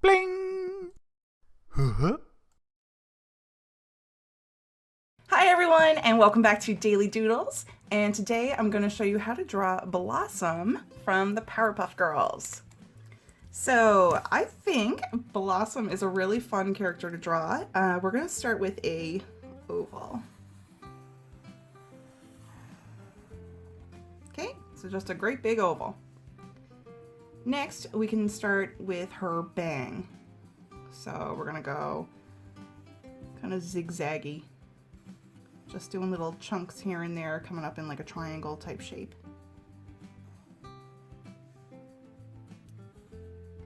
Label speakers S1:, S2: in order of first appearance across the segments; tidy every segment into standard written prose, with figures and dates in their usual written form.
S1: Bling! Huh?
S2: Hi everyone, and welcome back to Daily Doodles. And today I'm going to show you how to draw Blossom from the Powerpuff Girls. So I think Blossom is a really fun character to draw. We're going to start with a oval. Okay, so just a great big oval. Next, we can start with her bang. So we're going to go kind of zigzaggy. Just doing little chunks here and there coming up in like a triangle type shape.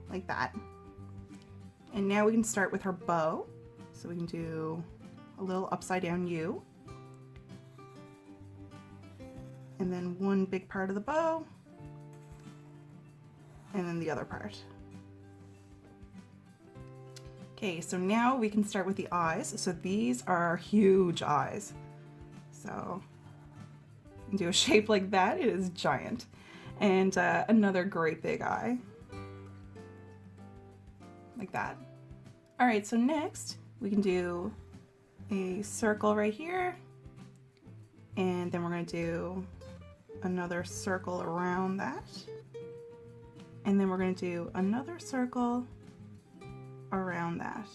S2: Like that. And now we can start with her bow. So we can do a little upside down U. And then one big part of the bow. And then the other part. Okay, so now we can start with the eyes. So these are huge eyes. So do a shape like that, it is giant. And another great big eye. Like that. All right, so next we can do a circle right here. And then we're gonna do another circle around that. And then we're gonna do another circle around that.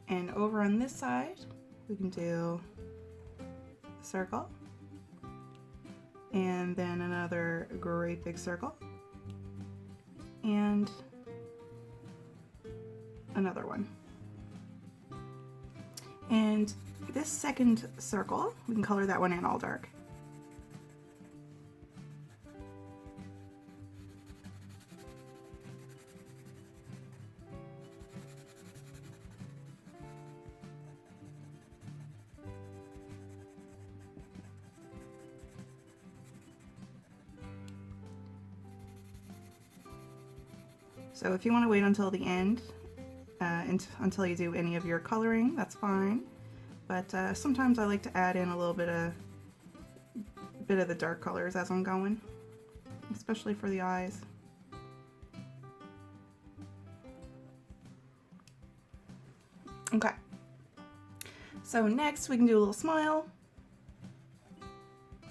S2: And over on this side, we can do a circle, and then another great big circle, and another one. And this second circle, we can color that one in all dark. So if you want to wait until the end, until you do any of your coloring, that's fine. But sometimes I like to add in a little bit of the dark colors as I'm going, especially for the eyes. Okay. So next we can do a little smile,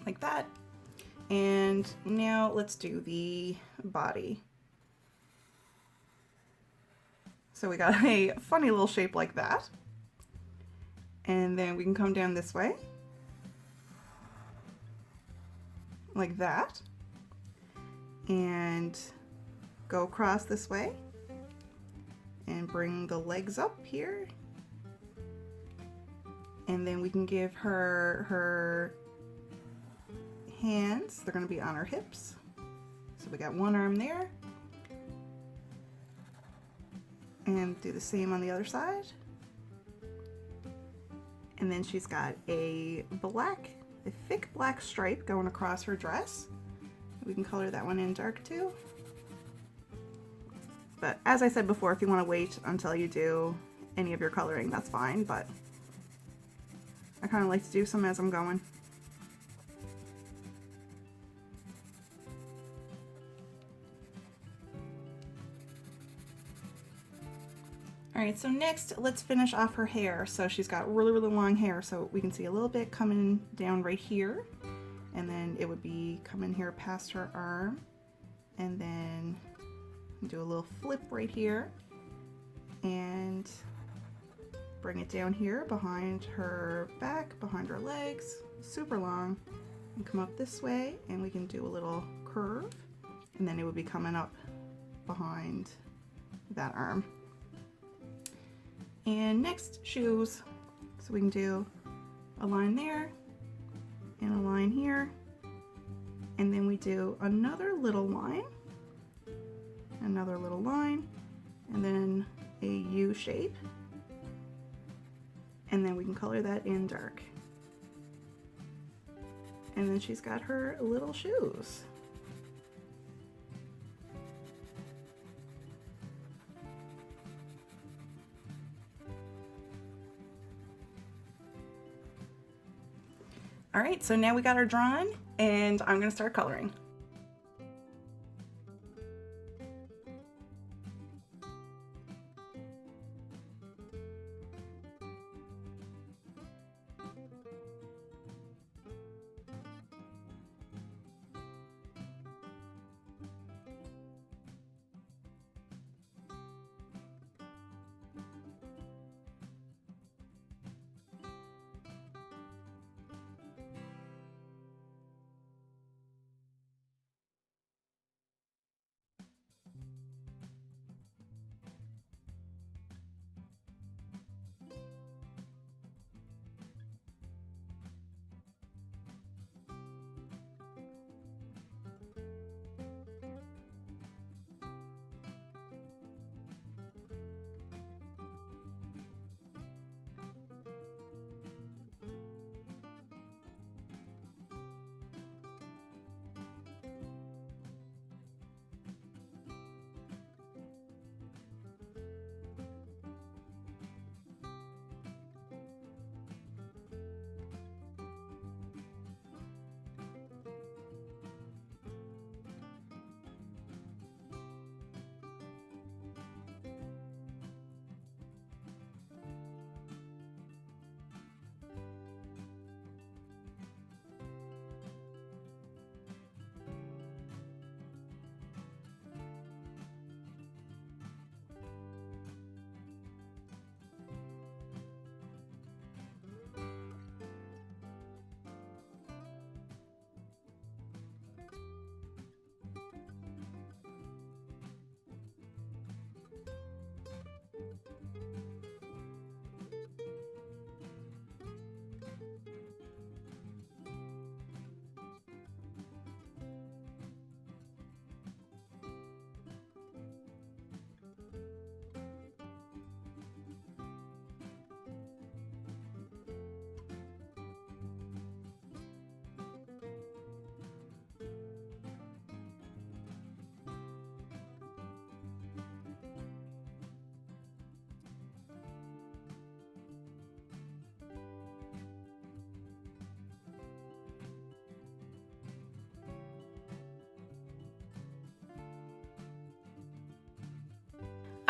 S2: like that. And now let's do the body. So we got a funny little shape like that. And then we can come down this way. Like that. And go across this way. And bring the legs up here. And then we can give her hands. They're gonna be on her hips. So we got one arm there. And do the same on the other side. And then she's got a thick black stripe going across her dress. We can color that one in dark too. But as I said before, if you want to wait until you do any of your coloring, that's fine, but I kind of like to do some as I'm going. All right, so next let's finish off her hair. So she's got really, really long hair, so we can see a little bit coming down right here, and then it would be coming here past her arm, and then do a little flip right here, and bring it down here behind her back, behind her legs, super long, and come up this way, and we can do a little curve, and then it would be coming up behind that arm. And next, shoes. So we can do a line there and a line here. And then we do another little line, and then a U shape. And then we can color that in dark. And then she's got her little shoes. All right, so now we got her drawn, and I'm gonna start coloring.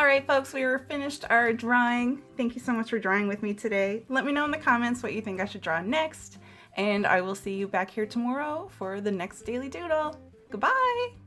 S2: right, folks, we are finished our drawing. Thank you so much for drawing with me today. Let me know in the comments what you think I should draw next, and I will see you back here tomorrow for the next Daily Doodle. Goodbye!